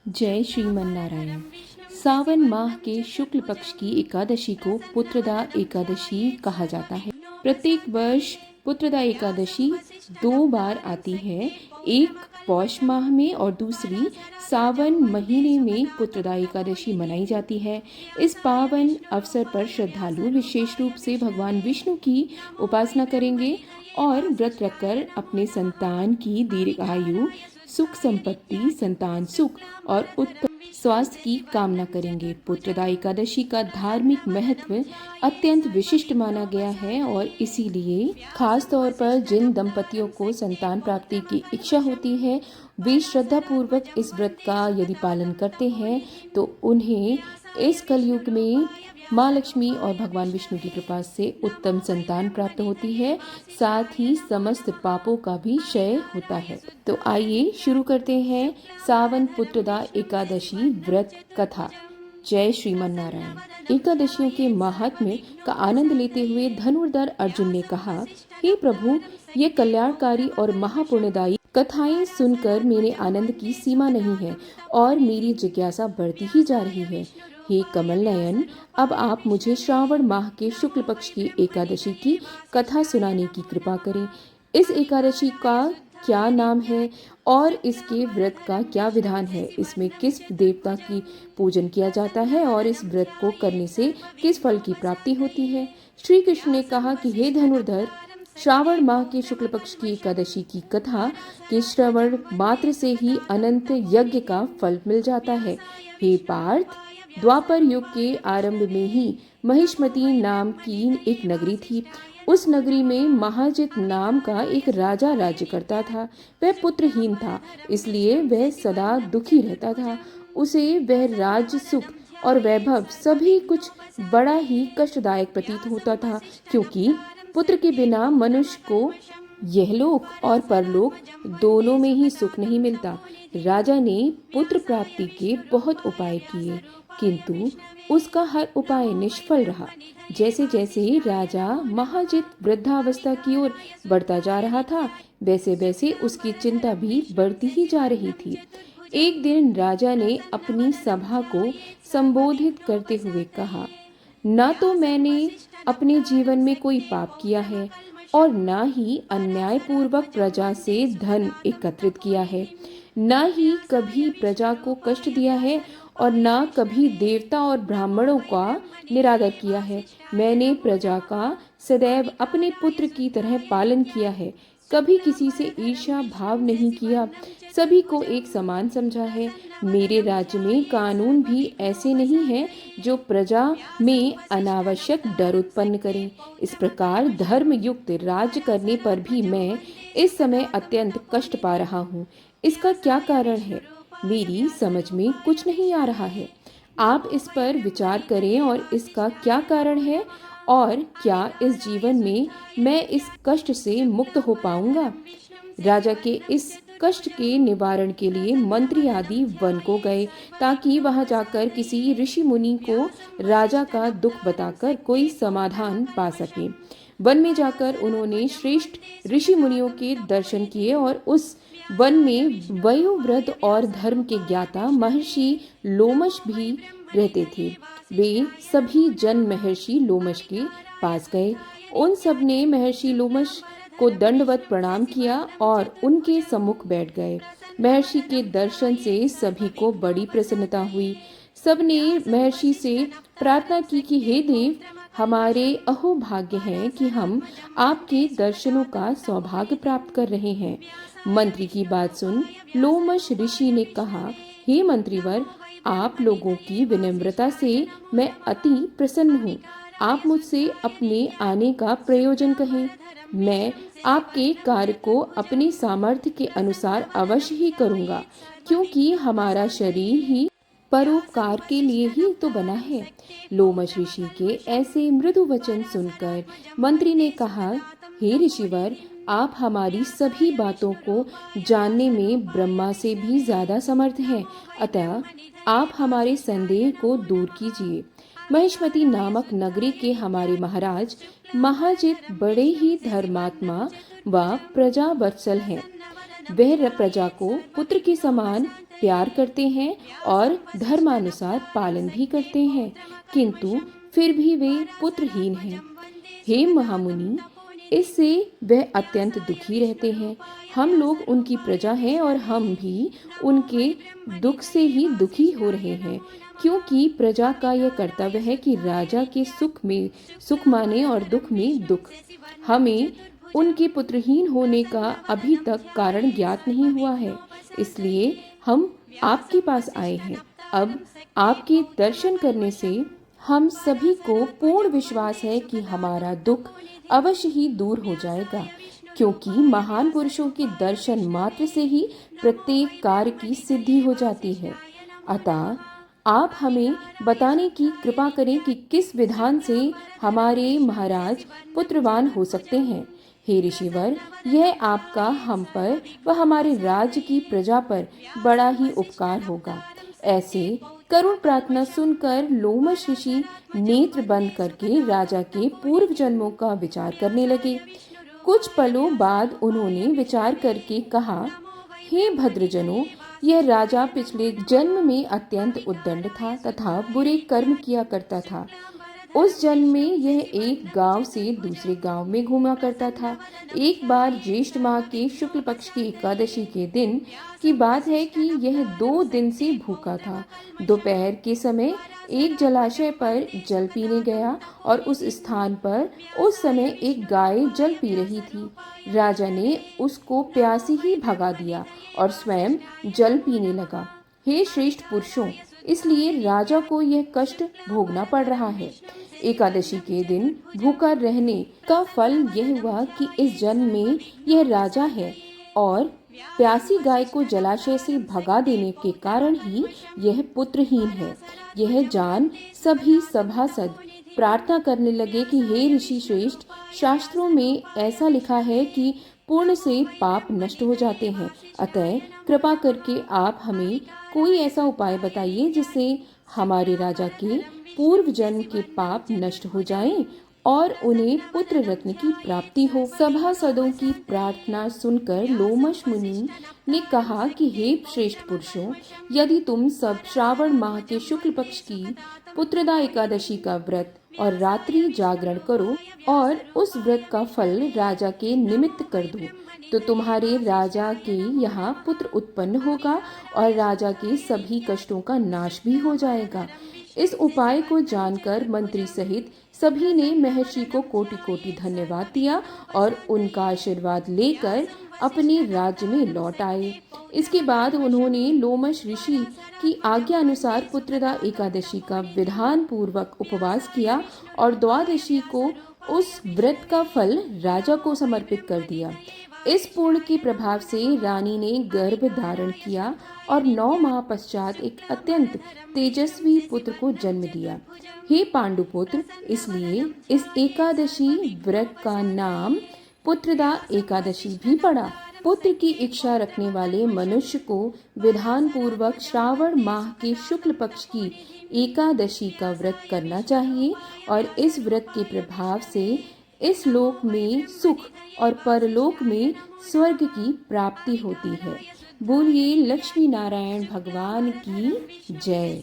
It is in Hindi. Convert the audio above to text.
जय श्रीमन नारायण। सावन माह के शुक्ल पक्ष की एकादशी को पुत्रदा एकादशी कहा जाता है। प्रत्येक वर्ष पुत्रदा एकादशी 2 बार आती है, एक पौष माह में और दूसरी सावन महीने में पुत्रदा एकादशी मनाई जाती है। इस पावन अवसर पर श्रद्धालु विशेष रूप से भगवान विष्णु की उपासना करेंगे और व्रत रखकर अपने संतान की दीर्घायु, सुख संपत्ति, संतान सुख और उत्तम स्वास्थ्य की कामना करेंगे। पुत्रदा एकादशी का धार्मिक महत्व अत्यंत विशिष्ट माना गया है और इसीलिए खास तौर पर जिन दंपतियों को संतान प्राप्ति की इच्छा होती है वे श्रद्धा पूर्वक इस व्रत का यदि पालन करते हैं तो उन्हें इस कलयुग में माँ लक्ष्मी और भगवान विष्णु की कृपा से उत्तम संतान प्राप्त होती है, साथ ही समस्त पापों का भी क्षय होता है। तो आइए शुरू करते हैं सावन पुत्रदा एकादशी व्रत कथा। जय श्रीमन नारायण। एकादशियों के महात्म्य का आनंद लेते हुए धनुर्धर अर्जुन ने कहा, हे प्रभु, ये कल्याणकारी और महापुण्यदायी कथाएं सुनकर मेरे आनंद की सीमा नहीं है और मेरी जिज्ञासा बढ़ती ही जा रही है। हे कमल नयन, अब आप मुझे श्रावण माह के शुक्ल पक्ष की एकादशी की कथा सुनाने की कृपा करें। इस एकादशी का क्या नाम है और इसके व्रत का क्या विधान है? इसमें किस देवता की पूजन किया जाता है और इस व्रत को करने से किस फल की प्राप्ति होती है? श्री कृष्ण ने कहा कि हे धनुर्धर, श्रावण माह के शुक्ल पक्ष की एकादशी की कथा के श्रवण मात्र से ही अनंत यज्ञ का फल मिल जाता है। हे पार्थ, द्वापर युग के आरंभ में ही महिष्मती नाम की एक नगरी थी। उस नगरी में महाजित नाम का एक राजा राज्य करता था। वह पुत्रहीन था, इसलिए वह सदा दुखी रहता था। उसे वह राज्य, सुख और वैभव सभी कुछ बड़ा ही कष्टदायक प्रतीत होता था, क्योंकि पुत्र के बिना मनुष्य को यहलोक और परलोक दोनों में ही सुख नहीं मिलता। राजा ने पुत्र प्राप्ति के बहुत उपाय किए, किंतु उसका हर उपाय निष्फल रहा। जैसे जैसे राजा महाजित वृद्धावस्था की ओर बढ़ता जा रहा था, वैसे वैसे उसकी चिंता भी बढ़ती ही जा रही थी। एक दिन राजा ने अपनी सभा को संबोधित करते हुए कहा, न तो मैंने अपने जीवन में कोई पाप किया है और न ही अन्यायपूर्वक प्रजा से धन एकत्रित किया है, न ही कभी प्रजा को कष्ट दिया है और न कभी देवता और ब्राह्मणों का निरादर किया है। मैंने प्रजा का सदैव अपने पुत्र की तरह पालन किया है, कभी किसी से ईर्ष्या भाव नहीं किया, सभी को एक समान समझा है। मेरे राज्य में कानून भी ऐसे नहीं हैं जो प्रजा में अनावश्यक डर उत्पन्न करें। इस प्रकार धर्म युक्त राज्य करने पर भी मैं इस समय अत्यंत कष्ट पा रहा हूँ। इसका क्या कारण है? मेरी समझ में कुछ नहीं आ रहा है। आप इस पर विचार करें और इसका क्या कारण है और क्या इस जीवन में मैं इस कष्ट से मुक्त हो पाऊंगा? राजा के इस कष्ट के निवारण के लिए मंत्री आदि वन को गए, ताकि वहां जाकर किसी ऋषि मुनि को राजा का दुख बताकर कोई समाधान पा सके। वन में जाकर उन्होंने श्रेष्ठ ऋषि मुनियों के दर्शन किए और उस वन में वयोवृद्ध और धर्म के ज्ञाता महर्षि लोमश भी रहते थे। वे सभी जन महर्षि लोमश के पास गए। उन सब ने महर्षि लोमश को दंडवत प्रणाम किया और उनके सम्मुख बैठ गए। महर्षि के दर्शन से सभी को बड़ी प्रसन्नता हुई। सबने महर्षि से प्रार्थना की कि हे देव, हमारे अहोभाग्य है कि हम आपके दर्शनों का सौभाग्य प्राप्त कर रहे हैं। मंत्री की बात सुन लोमश ऋषि ने कहा, हे मंत्रीवर, आप लोगों की विनम्रता से मैं अति प्रसन्न हूँ। आप मुझसे अपने आने का प्रयोजन कहें। मैं आपके कार्य को अपनी सामर्थ्य के अनुसार अवश्य ही करूँगा, क्योंकि हमारा शरीर ही परोपकार के लिए ही तो बना है। लोमश ऋषि के ऐसे मृदु वचन सुनकर मंत्री ने कहा, हे ऋषिवर, आप हमारी सभी बातों को जानने में ब्रह्मा से भी ज्यादा समर्थ हैं, अतः आप हमारे संदेह को दूर कीजिए। महिष्मती नामक नगरी के हमारे महाराज महाजित बड़े ही धर्मात्मा व प्रजा वत्सल हैं। वह प्रजा को पुत्र के समान प्यार करते हैं और धर्मानुसार पालन भी करते हैं, किंतु फिर भी वे पुत्रहीन हैं। हे महामुनि, इससे वह अत्यंत दुखी रहते हैं। हम लोग उनकी प्रजा हैं और हम भी उनके दुख से ही दुखी हो रहे हैं, क्योंकि प्रजा का यह कर्तव्य है कि राजा के सुख में सुख माने और दुख में दुख। हमें उनके पुत्रहीन होने का अभी तक कारण ज्ञात नहीं हुआ है, इसलिए हम आपके पास आए हैं। अब आपके दर्शन करने से हम सभी को पूर्ण विश्वास है कि हमारा दुख अवश्य ही दूर हो जाएगा, क्योंकि महान पुरुषों के दर्शन मात्र से ही प्रत्येक कार्य की सिद्धि हो जाती है। अतः आप हमें बताने की कृपा करें कि किस विधान से हमारे महाराज पुत्रवान हो सकते हैं। हे ऋषिवर, यह आपका हम पर व हमारे राज्य की प्रजा पर बड़ा ही उपकार होगा। ऐसे करुण प्रार्थना सुनकर लोमश ऋषि नेत्र बंद करके राजा के पूर्व जन्मों का विचार करने लगे। कुछ पलों बाद उन्होंने विचार करके कहा, हे भद्रजनों, यह राजा पिछले जन्म में अत्यंत उद्दंड था तथा बुरे कर्म किया करता था। उस जन्म में यह एक गांव से दूसरे गांव में घूमा करता था। एक बार ज्येष्ठ माह के शुक्ल पक्ष की एकादशी के दिन की बात है कि यह 2 दिन से भूखा था। दोपहर के समय एक जलाशय पर जल पीने गया और उस स्थान पर उस समय एक गाय जल पी रही थी। राजा ने उसको प्यासी ही भगा दिया और स्वयं जल पीने लगा। हे श्रेष्ठ पुरुषों, इसलिए राजा को यह कष्ट भोगना पड़ रहा है। एकादशी के दिन भूखा रहने का फल यह हुआ कि इस जन्म में यह राजा है और प्यासी गाय को जलाशय से भगा देने के कारण ही यह पुत्रहीन है। यह जान सभी सभासद प्रार्थना करने लगे कि हे ऋषि श्रेष्ठ, शास्त्रों में ऐसा लिखा है कि पुण्य से पाप नष्ट हो जाते हैं। अतः कृपा करके आप हमें कोई ऐसा उपाय बताइए जिससे हमारे राजा के पूर्व जन्म के पाप नष्ट हो जाएं और उन्हें पुत्र रत्न की प्राप्ति हो। सभासदों की प्रार्थना सुनकर लोमश मुनि ने कहा कि हे श्रेष्ठ पुरुषों, यदि तुम सब श्रावण माह के शुक्ल पक्ष की पुत्रदा एकादशी का व्रत और रात्रि जागरण करो और उस व्रत का फल राजा के निमित्त कर दो, तो तुम्हारे राजा के यहाँ पुत्र उत्पन्न होगा और राजा के सभी कष्टों का नाश भी हो जाएगा। इस उपाय को जानकर मंत्री सहित सभी ने महर्षि को कोटि कोटि धन्यवाद दिया और उनका आशीर्वाद लेकर अपने राज्य में लौट आए। इसके बाद उन्होंने लोमश ऋषि की आज्ञा अनुसार पुत्रदा एकादशी का विधान पूर्वक उपवास किया और द्वादशी को उस व्रत का फल राजा को समर्पित कर दिया। इस पुण्य के प्रभाव से रानी ने गर्भ धारण किया और 9 माह पश्चात एक अत्यंत तेजस्वी पुत्र को जन्म दिया। हे पांडुपुत्र, इसलिए इस एकादशी व्रत का नाम पुत्रदा एकादशी भी पड़ा। पुत्र की इच्छा रखने वाले मनुष्य को विधान पूर्वक श्रावण माह के शुक्ल पक्ष की एकादशी का व्रत करना चाहिए और इस व्रत के प्रभाव से इस लोक में सुख और परलोक में स्वर्ग की प्राप्ति होती है। बोलिए लक्ष्मी नारायण भगवान की जय।